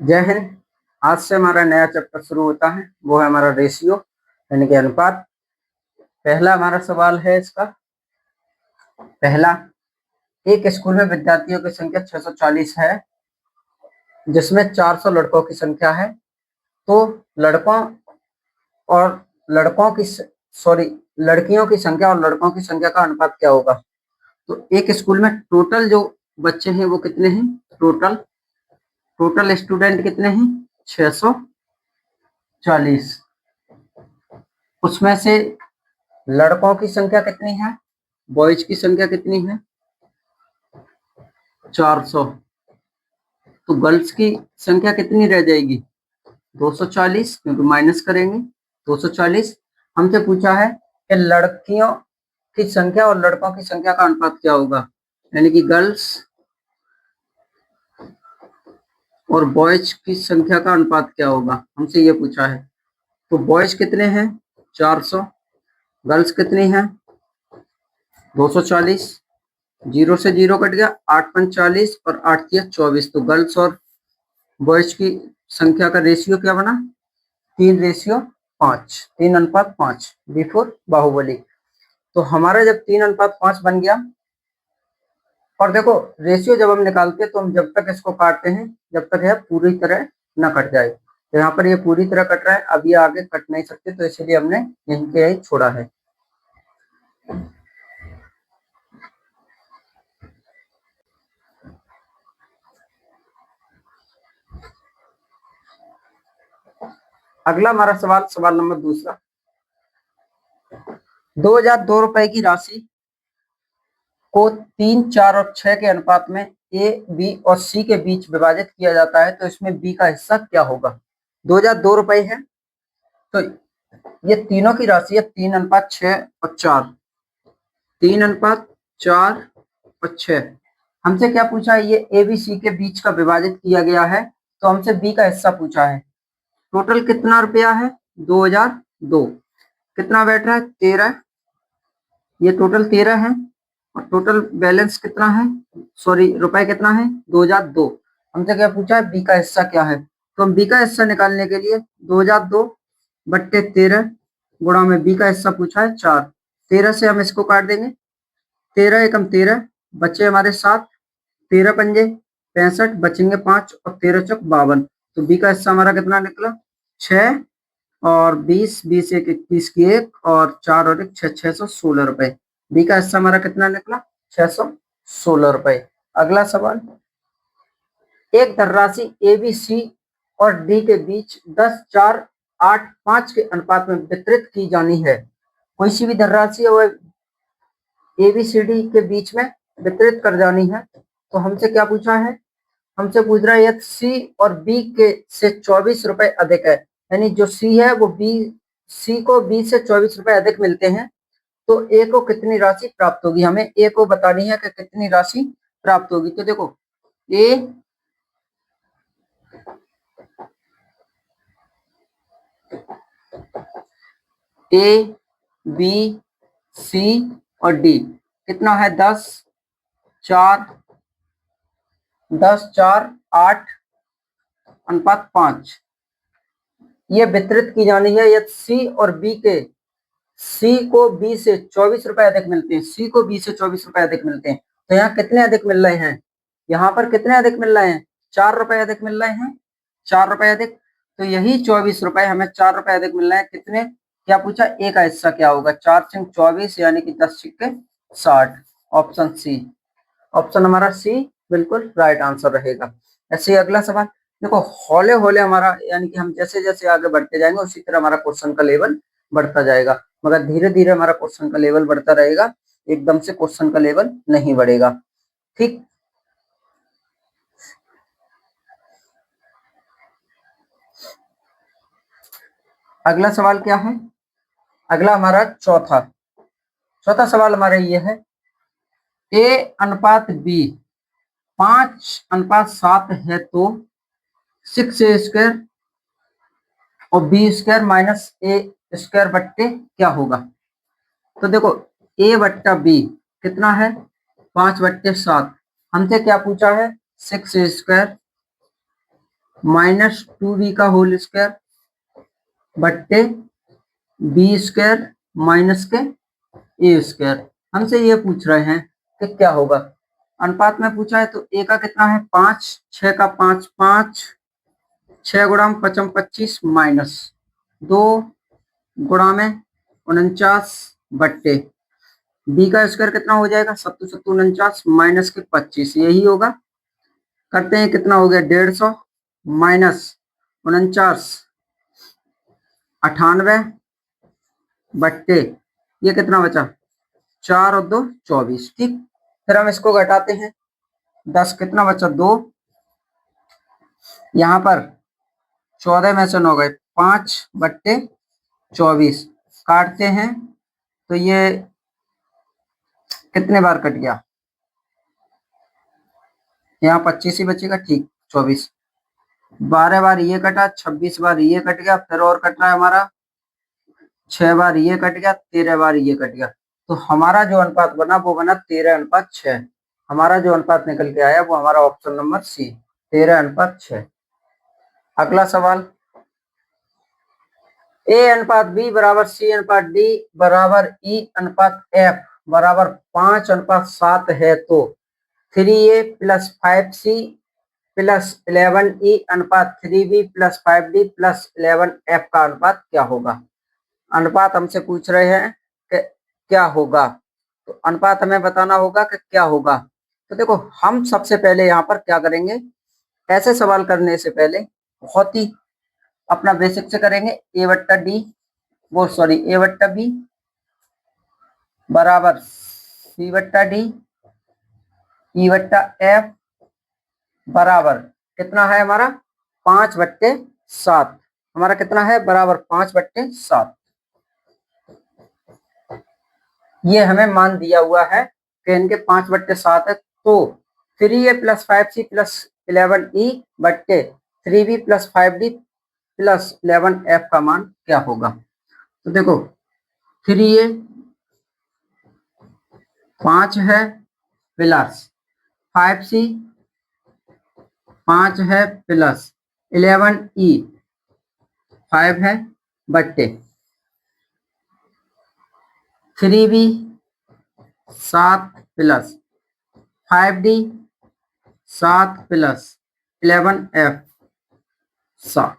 जय हिंद। आज से हमारा नया चैप्टर शुरू होता है, वो है हमारा रेशियो यानी कि अनुपात। पहला हमारा सवाल है इसका। पहला, एक स्कूल में विद्यार्थियों की संख्या 640 है, जिसमें 400 लड़कों की संख्या है। तो लड़कों और लड़कों की लड़कियों की संख्या और लड़कों की संख्या का अनुपात क्या होगा। तो एक स्कूल में टोटल जो बच्चे हैं वो कितने हैं? टोटल स्टूडेंट कितने हैं? 640। उसमें से लड़कों की संख्या कितनी है? बॉयज की संख्या कितनी है? 400। तो गर्ल्स की संख्या कितनी रह जाएगी? 240, क्योंकि माइनस करेंगे 240। हमसे पूछा है कि लड़कियों की संख्या और लड़कों की संख्या का अनुपात क्या होगा, यानी कि गर्ल्स और बॉयज की संख्या का अनुपात क्या होगा, हमसे ये पूछा है। तो बॉयज कितने हैं? 400। गर्ल्स कितनी हैं? 240। 0 से 0 कट गया, 8 पंच 40 और 8 तिया 24। तो गर्ल्स और बॉयज की संख्या का रेशियो क्या बना? 3:5, 3:5 बिफोर बाहुबली। तो हमारा जब 3:5 बन गया, और देखो रेशियो जब हम निकालते हैं तो हम जब तक इसको काटते हैं जब तक यह पूरी तरह न कट जाए। तो यहाँ पर ये पूरी तरह कट रहा है, अब ये आगे कट नहीं सकते, तो इसलिए हमने यहीं के यही छोड़ा है। अगला हमारा सवाल नंबर दूसरा। 2002 रुपए की राशि को 3, 4 और 6 के अनुपात में ए, बी और सी के बीच विभाजित किया जाता है, तो इसमें बी का हिस्सा क्या होगा? 2002 रुपए है, तो ये तीनों की राशि है 3:6 और 4। 3:4 और 6। हमसे क्या पूछा है? ये ए बी सी के बीच का विभाजित किया गया है, तो हमसे बी का हिस्सा पूछा है। टोटल कितना रुपया है? 2002। कितना बैठ रहा है? 13। ये टोटल 13 है, और टोटल बैलेंस कितना है? रुपए कितना है? 2002। हमसे क्या पूछा है? बी का हिस्सा क्या है। तो हम बी का हिस्सा निकालने के लिए 2002 बट्टे 13 गुणा में बी का हिस्सा पूछा है 4। 13 से हम इसको काट देंगे, 13 एकम 13, बचे हमारे 7, 13 पंजे 65, बचेंगे 5 और 13 चौक 52। तो बी का हिस्सा हमारा कितना निकला? 6 और 20, 20 एक 21 की 1 और 4 और 1 6, 616 रुपए। बी का हिस्सा हमारा कितना निकला? 616 रुपए। अगला सवाल, एक धनराशि ए बी सी और डी के बीच 10, 4, 8, 5 के अनुपात में वितरित की जानी है। कोई सी भी धनराशि है वो ए बी सी डी के बीच में वितरित कर जानी है। तो हमसे क्या पूछा है? हमसे पूछ रहा है यदि सी और बी के से 24 रुपए अधिक है, यानी जो सी है वो बी, सी को बी से 24 रुपए अधिक मिलते हैं, तो ए को कितनी राशि प्राप्त होगी। हमें ए को बतानी है कि कितनी राशि प्राप्त होगी। तो देखो ए बी सी और डी कितना है? 10, 4, 10, 4, 8:5 ये वितरित की जानी है। यदि सी और बी के, सी को बी से 24 रुपए अधिक मिलते हैं, सी को बी से 24 रुपए अधिक मिलते हैं, तो यहाँ कितने अधिक मिल रहे हैं? यहाँ पर कितने अधिक मिल रहे हैं? 4 रुपए अधिक मिल रहे हैं, 4 रुपए अधिक। तो यही 24 रुपए हमें 4 रुपए अधिक मिल रहे हैं। कितने? क्या पूछा? ए का हिस्सा क्या होगा? 4 सिंह 24 यानी कि 10 सिक्के 60। ऑप्शन सी, ऑप्शन हमारा सी बिल्कुल राइट आंसर रहेगा। ऐसे अगला सवाल देखो, हौले हौले हमारा यानी कि हम जैसे जैसे आगे बढ़ते जाएंगे उसी तरह हमारा क्वेश्चन का लेवल बढ़ता जाएगा, मगर धीरे धीरे हमारा क्वेश्चन का लेवल बढ़ता रहेगा, एकदम से क्वेश्चन का लेवल नहीं बढ़ेगा। ठीक, अगला सवाल क्या है? अगला हमारा चौथा सवाल हमारा ये है, ए अनुपात बी 5:7 है, तो 6a² और बी स्क्वायर माइनस ए स्क्वायर बट्टे क्या होगा। तो देखो ए बट्टा बी कितना है? 5/7। हमसे क्या पूछा है? 6a² माइनस 2b का होल स्क्वायर बट्टे बी स्क्वायर माइनस के ए स्क्वायर। हमसे ये पूछ रहे हैं कि क्या होगा। अनुपात में पूछा है तो ए का कितना है 5, 6 का 5 5, 6 गुणा में 5 25 माइनस 2 गुणा में 49 बट्टे बी का स्क्वायर कितना हो जाएगा 7 7 49 माइनस के 25, यही होगा। करते हैं कितना हो गया 150 माइनस 49 98 बट्टे ये कितना बचा 4 और 2 24। ठीक, फिर हम इसको घटाते हैं 10 कितना बचा 2, यहाँ पर 14 में से 9 गए 5 बट्टे 24 काटते हैं तो ये कितने बार कट गया, यहाँ 25 ही बचेगा। ठीक 24, 12 बार ये कटा, 26 बार ये कट गया, फिर और कट रहा है हमारा 6 बार ये कट गया, 13 बार ये कट गया। तो हमारा जो अनुपात बना वो बना 13:6। हमारा जो अनुपात निकल के आया वो हमारा ऑप्शन नंबर सी 13:6। अगला सवाल, ए अनुपात बी बराबर सी अनुपात डी बराबर ई अनुपात एफ बराबर 5:7 है तो 3a plus 5c plus 11e अनुपात 3b plus 5d plus 11f का अनुपात क्या होगा। अनुपात हमसे पूछ रहे हैं कि क्या होगा, तो अनुपात हमें बताना होगा कि क्या होगा। तो देखो हम सबसे पहले यहाँ पर क्या करेंगे, ऐसे सवाल करने से पहले बहुत ही अपना बेसिक से करेंगे। ए बट्टा डी ए बट्टा बी बराबर सी बट्टा डी ई बट्टा एफ बराबर कितना है हमारा 5/7। हमारा कितना है बराबर 5/7। ये हमें मान दिया हुआ है कि इनके 5/7 है तो 3a plus 5c plus 11e बट्टे 3b plus 5d plus 11f का मान क्या होगा। तो देखो 3a 5 है प्लस 5c 5 है प्लस 11e 5 है बट्टे 3b 7 plus 5d 7 plus 11f 7,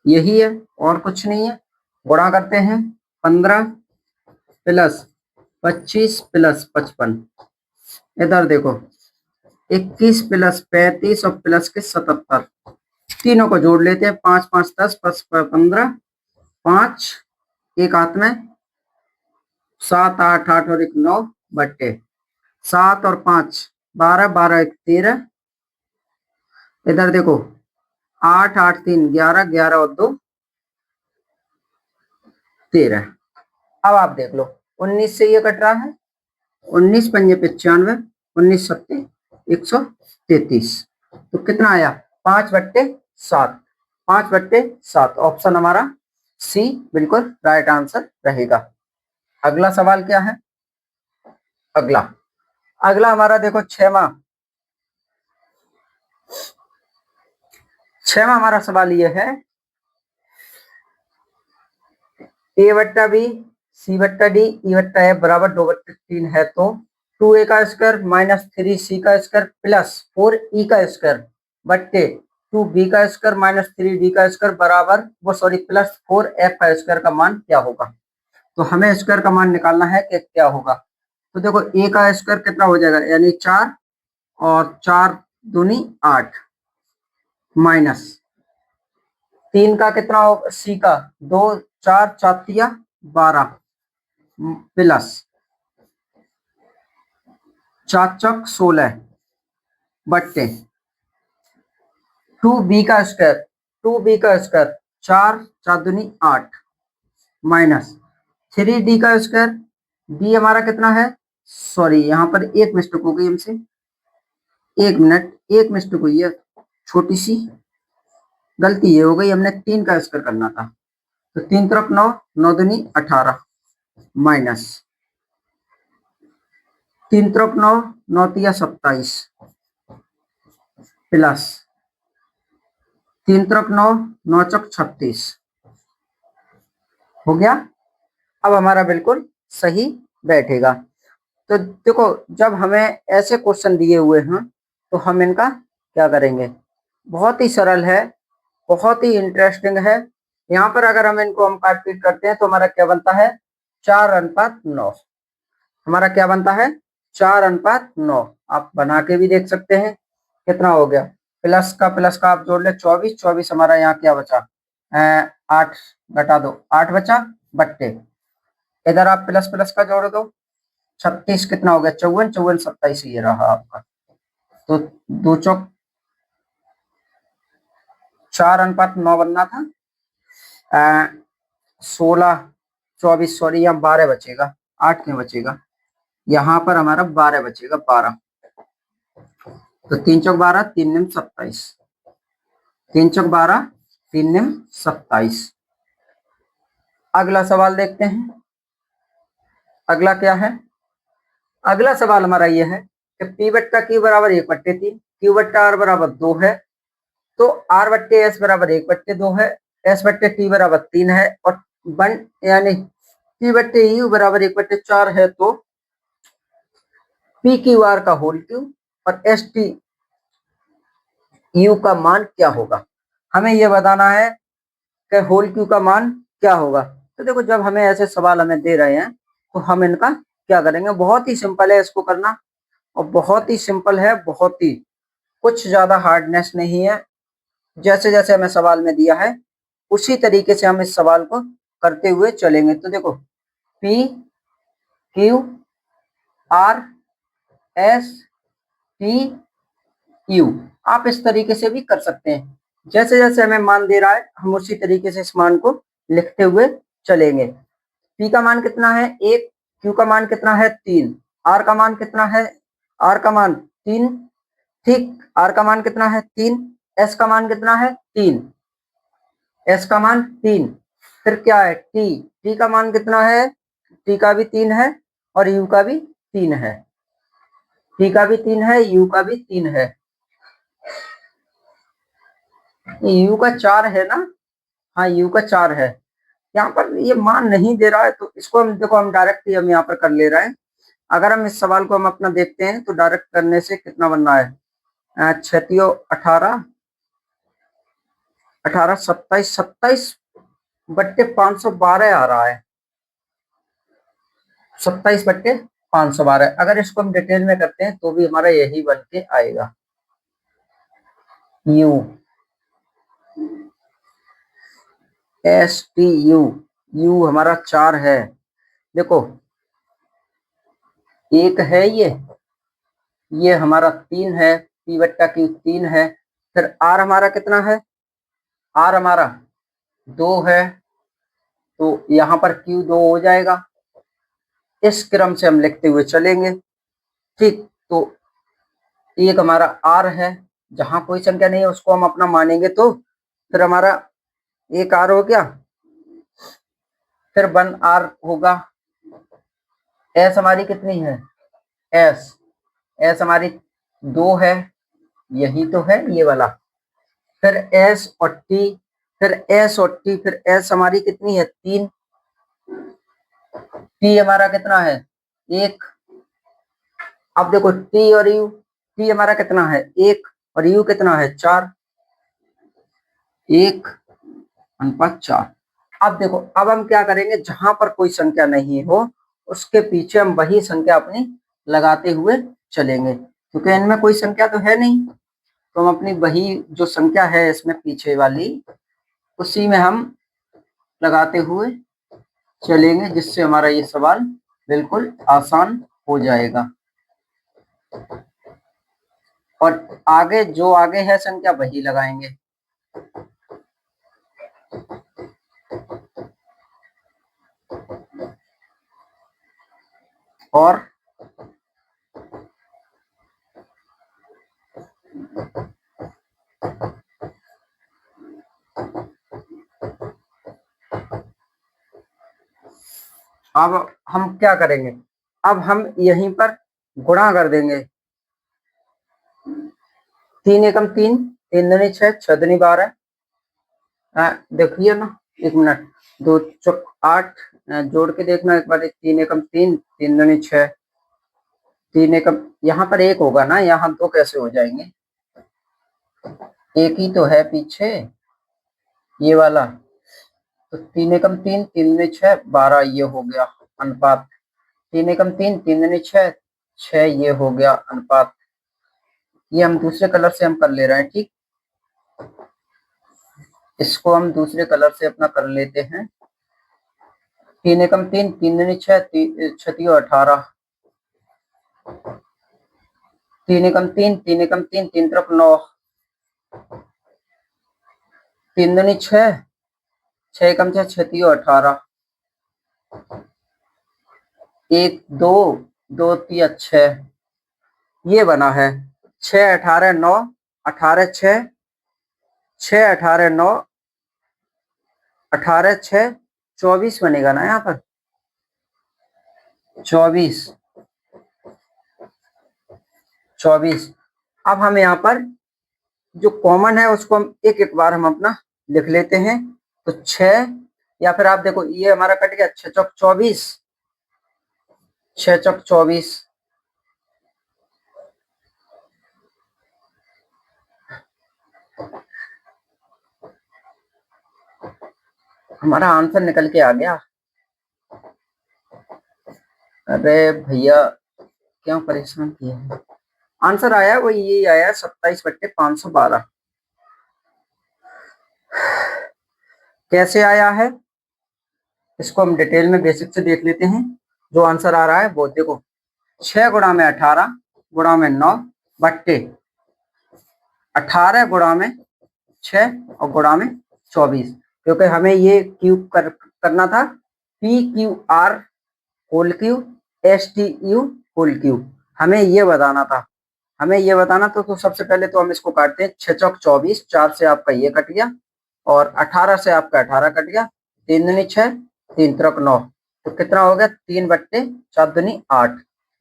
यही है और कुछ नहीं है। गुणा करते हैं 15 प्लस 25 प्लस 55, इधर देखो 21 प्लस 35 और प्लस के 77, तीनों को जोड़ लेते हैं 5 5 10 15 5 एक हाथ में 7 8 8 और 1 9 बट्टे 7 और 5 12 12 1 13, इधर देखो 8 8 3 11 11 और 2 13। अब आप देख लो 19 से ये कट रहा है 19 पंजे 95 19 सत्ते 133, तो कितना आया 5/7। 5/7 ऑप्शन हमारा सी बिल्कुल राइट आंसर रहेगा। अगला सवाल क्या है, अगला हमारा देखो छठवां हमारा सवाल ये है ए बट्टा बी सी बट्टा डी ई बट्टा एफ बराबर 2/3 है तो 2a का स्क्वायर माइनस 3c का स्क्वायर प्लस 4e का स्क्वायर बट्टे 2b का स्क्वायर माइनस 3d का स्क्वायर बराबर प्लस 4f का स्क्वायर का मान क्या होगा। तो हमें स्क्वायर का मान निकालना है कि क्या होगा। तो देखो a का स्क्वायर कितना हो जाएगा यानी 4 और 4 दूनी 8 माइनस 3 का कितना होगा सी का 2 4 4 12 प्लस 4 चौक 16 बट्टे 2b का स्क्वायर 4 4 दूनी 8 माइनस 3d का स्क्वायर d हमारा कितना है, यहाँ पर एक मिस्टेक हो गई हमसे, एक मिस्टेक हुई है, छोटी सी गलती ये हो गई, हमने 3 का स्क्वायर करना था। तो 3 तरफ 9 9 दूनी 18 माइनस 3 तरफ 9 9 तिया 27 प्लस तीन त्रिक 9, 9 चौक 36 हो गया। अब हमारा बिल्कुल सही बैठेगा। तो देखो, जब हमें ऐसे क्वेश्चन दिए हुए हैं तो हम इनका क्या करेंगे, बहुत ही सरल है, बहुत ही इंटरेस्टिंग है। यहाँ पर अगर हम इनको हम काट पीट करते हैं तो हमारा क्या बनता है, 4:9। हमारा क्या बनता है, 4:9। आप बना के भी देख सकते हैं कितना हो गया। प्लस का आप जोड़ ले 24, 24 हमारा यहाँ क्या बचा, 8 घटा दो 8 बचा, बट्टे इधर आप प्लस प्लस का जोड़ दो, 36 कितना हो गया, 54, 54 27 ये रहा आपका। तो 2 चौक 4:9 बनना था, 16, 24 सॉरी यहाँ 12 बचेगा, 8 क्यों बचेगा, यहाँ पर हमारा 12 बचेगा, 12। तो 3 चौक 12, 3 निम 27, 3 चौक 12, 3 निम 27। अगला सवाल देखते हैं, अगला क्या है। अगला सवाल हमारा ये है कि पी बट्टा क्यू बराबर 1/3, क्यू बट्टा आर बराबर 2 है, तो आर बट्टे एस बराबर 1/2 है, एस बट्टे टी बराबर 3 है, और वन यानी पी बट्टे यू बराबर 1/4 है, तो पी क्यू आर का होल क्यूब और एस टी यू का मान क्या होगा। हमें यह बताना है कि होल क्यू का मान क्या होगा। तो देखो, जब हमें ऐसे सवाल हमें दे रहे हैं तो हम इनका क्या करेंगे, बहुत ही सिंपल है इसको करना, और बहुत ही सिंपल है, बहुत ही, कुछ ज्यादा हार्डनेस नहीं है। जैसे जैसे हमें सवाल में दिया है उसी तरीके से हम इस सवाल को करते हुए चलेंगे। तो देखो, P Q R S T U, आप इस तरीके से भी कर सकते हैं। जैसे जैसे हमें मान दे रहा है हम उसी तरीके से इस मान को लिखते हुए चलेंगे। पी का मान कितना है 1, क्यू का मान कितना है 3, आर का मान कितना है, आर का मान 3, ठीक, आर का मान कितना है 3, एस का मान कितना है 3, एस का मान 3, फिर क्या है टी, टी का मान कितना है, टी का भी 3 है और यू का भी 3 है, टी का भी 3 है, यू का भी 3 है, यू का 4 है ना, हाँ यू का 4 है। यहाँ पर ये मान नहीं दे रहा है तो इसको हम देखो, हम डायरेक्ट ही हम यहाँ पर कर ले रहे हैं। अगर हम इस सवाल को हम अपना देखते हैं तो डायरेक्ट करने से कितना बनना है, 18, 18, 27, 27/512 आ रहा है, 27/512। अगर इसको हम डिटेल में करते हैं तो भी हमारा यही बन के आएगा, U S T U, you हमारा 4 है। देखो, एक है ये हमारा 3 है, पी बट्टा क्यू 3 है, फिर आर हमारा कितना है, आर हमारा 2 है, तो यहाँ पर क्यू 2 हो जाएगा। इस क्रम से हम लिखते हुए चलेंगे, ठीक। तो एक हमारा आर है, जहां कोई संख्या नहीं है उसको हम अपना मानेंगे, तो फिर हमारा एक आर हो गया, फिर 1 आर होगा। एस हमारी कितनी है, एस एस हमारी 2 है, यही तो है ये वाला, फिर एस और टी, फिर एस और टी, फिर एस हमारी कितनी है 3, टी हमारा कितना है 1। अब देखो टी और यू, टी हमारा कितना है 1 और यू कितना है 4, 1/4। अब देखो, अब हम क्या करेंगे, जहां पर कोई संख्या नहीं हो उसके पीछे हम वही संख्या अपनी लगाते हुए चलेंगे, क्योंकि इनमें कोई संख्या तो है नहीं, तो हम अपनी वही जो संख्या है इसमें पीछे वाली, उसी में हम लगाते हुए चलेंगे, जिससे हमारा ये सवाल बिल्कुल आसान हो जाएगा। और आगे जो आगे है संख्या वही लगाएंगे। और अब हम क्या करेंगे, अब हम यहीं पर गुणा कर देंगे, 3 एकम 3, 3 दूनी 6, 6 दूनी 12, देखिए ना, 1 मिनट। 2 चौक 8, जोड़ के देखना एक बार। 3 एकम 3, 3 दूनी 6, 3 एकम, यहाँ पर 1 होगा ना, यहाँ 2 कैसे हो जाएंगे? 1 ही तो है पीछे, ये वाला। तो 3 एकम 3, 3 दूनी 6, 12 ये हो गया अनुपात। 3 एकम 3, 3 दूनी 6, 6 ये हो गया अनुपात। ये हम दूसरे कलर से हम कर ले रहे हैं, ठीक। इसको हम दूसरे कलर से अपना कर लेते हैं। 3 एकम 3, 3 दूनी 6, 6 18, 3 एकम 3, 3 एकम 3, 3 तरफ 9, 3 दूनी 6, 6 एकम 6, 6 18, 1 2, 2 3 6, ये बना है। 6 18 9, 18 6, 6 18 9, 18 6, 24 बनेगा ना यहाँ पर, 24। अब हम यहाँ पर जो कॉमन है उसको हम एक एक बार हम अपना लिख लेते हैं। तो 6, या फिर आप देखो ये हमारा कट गया, 6 चौक 24, 6 चौक 24, हमारा आंसर निकल के आ गया। अरे भैया क्यों परेशान किए हैं? आंसर आया वो ये आया, 27/512। कैसे आया है इसको हम डिटेल में बेसिक से देख लेते हैं। जो आंसर आ रहा है वो देखो, 6 गुणा में 18 गुणा में 9 बट्टे 18 गुणा में 6 और गुणा में 24, क्योंकि हमें ये क्यूब करना था। PQR whole cube, STU whole cube, हमें ये बताना था। तो सबसे पहले तो हम इसको काटते हैं। 6 चौक 24, 4 से आपका ये कट गया और 18 से आपका 18 कट गया, 3 दूनी 6, 3 त्रिक 9, तो कितना हो गया? 3/4 दूनी 8।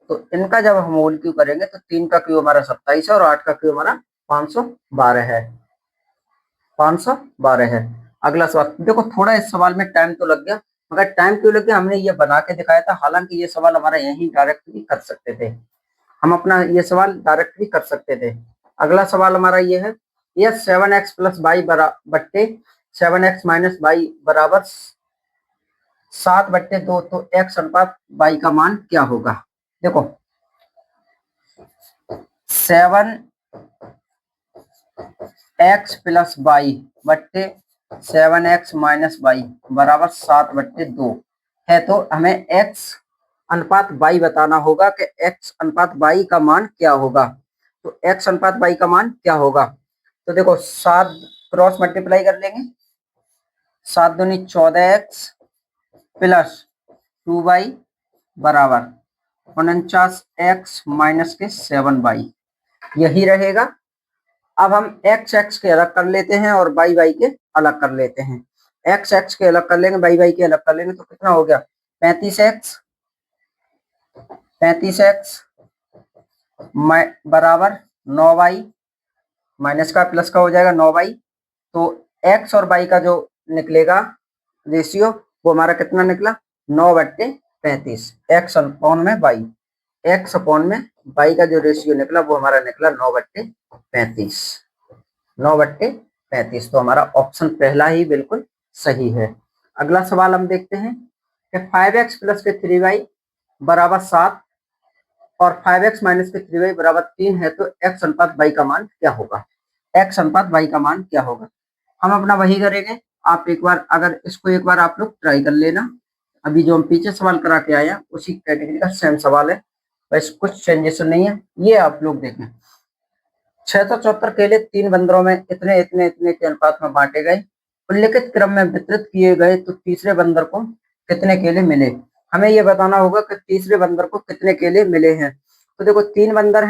तो इनका जब हम होल क्यूब करेंगे तो 3 का क्यूब हमारा 27 है और 8 का क्यूब हमारा 512 है। 512 है। अगला सवाल देखो, थोड़ा इस सवाल में टाइम तो लग गया, मगर टाइम क्यों लग गया? हमने ये बना के दिखाया था। हालांकि ये सवाल हमारा यहीं डायरेक्ट भी कर सकते थे, हम अपना ये सवाल डायरेक्ट भी कर सकते थे। अगला सवाल हमारा ये है, ये 7x प्लस वाई बट्टे 7x माइनस वाई बराबर 7/2, तो x अनुपात y का मान क्या होगा? देखो 7x प्लस वाई बट्टे 7x माइनस वाई बराबर 7/2 है, तो हमें x अनुपात y बताना होगा कि x अनुपात y का मान क्या होगा। तो x अनुपात y का मान क्या होगा? तो देखो 7 क्रॉस मल्टीप्लाई कर लेंगे, 7 दूनी 14x प्लस 2y बराबर 49x माइनस के 7y, यही रहेगा। अब हम x के अलग कर लेते हैं और y के अलग कर लेते हैं। x के अलग कर लेंगे, y के अलग कर लेंगे, तो कितना हो गया? 35x बराबर 9y, माइनस का प्लस का हो जाएगा 9y। तो x और y का जो निकलेगा रेशियो वो हमारा कितना निकला? 9/35। x अपॉन में y का जो रेशियो निकला वो हमारा निकला 9/35। 9/35, तो हमारा ऑप्शन पहला ही बिल्कुल सही है। अगला सवाल हम देखते हैं कि 5x प्लस के 3y बराबर 7 और 5x माइनस के 3y बराबर 3 है, तो x अनुपात y का मान क्या होगा? x अनुपात y का मान क्या होगा? हम अपना वही करेंगे। आप एक बार अगर इसको एक बार आप लोग ट्राई कर लेना। अभी जो हम पीछे सवाल करा के आए हैं उसी कैटेगरी का सेम सवाल है, बस कुछ चेंजेस नहीं है। ये आप लोग देखें, 674 केले 3 बंदरों में इतने इतने इतने के अनुपात में बांटे गए, उल्लिखित क्रम में वितरित किए गए, तो तीसरे बंदर को कितने केले मिले? हमें ये बताना होगा कि तीसरे बंदर को कितने केले मिले हैं। तो देखो 3 बंदर हैं।